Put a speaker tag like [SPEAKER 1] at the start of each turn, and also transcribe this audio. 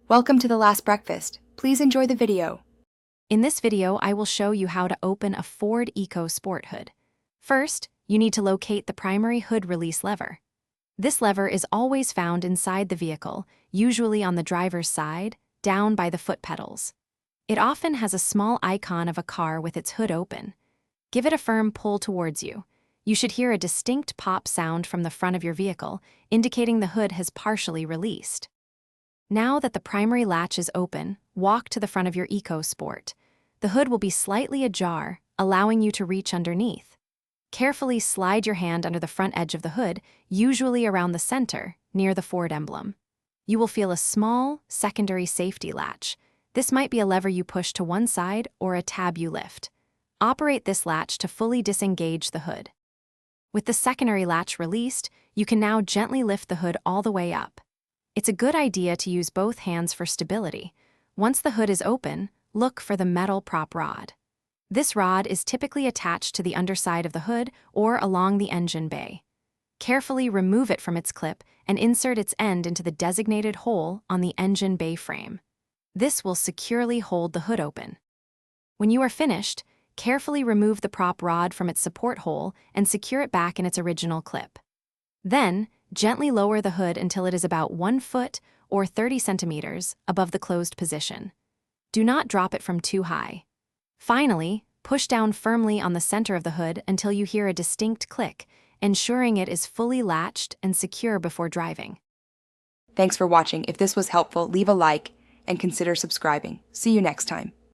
[SPEAKER 1] Welcome to the last breakfast. Please enjoy the video.
[SPEAKER 2] In this video, I will show you how to open a Ford Ecosport hood. First, you need to locate the primary hood release lever. This lever is always found inside the vehicle, usually on the driver's side, down by the foot pedals. It often has a small icon of a car with its hood open. Give it a firm pull towards you. You should hear a distinct pop sound from the front of your vehicle, indicating the hood has partially released. Now that the primary latch is open, walk to the front of your Ecosport. The hood will be slightly ajar, allowing you to reach underneath. Carefully slide your hand under the front edge of the hood, usually around the center, near the Ford emblem. You will feel a small, secondary safety latch. This might be a lever you push to one side or a tab you lift. Operate this latch to fully disengage the hood. With the secondary latch released, you can now gently lift the hood all the way up. It's a good idea to use both hands for stability. Once the hood is open, look for the metal prop rod. This rod is typically attached to the underside of the hood or along the engine bay. Carefully remove it from its clip and insert its end into the designated hole on the engine bay frame. This will securely hold the hood open. When you are finished, carefully remove the prop rod from its support hole and secure it back in its original clip. Then, gently lower the hood until it is about 1 foot or 30 centimeters above the closed position. Do not drop it from too high. Finally, push down firmly on the center of the hood until you hear a distinct click, ensuring it is fully latched and secure before driving.
[SPEAKER 1] Thanks for watching. If this was helpful, leave a like and consider subscribing. See you next time.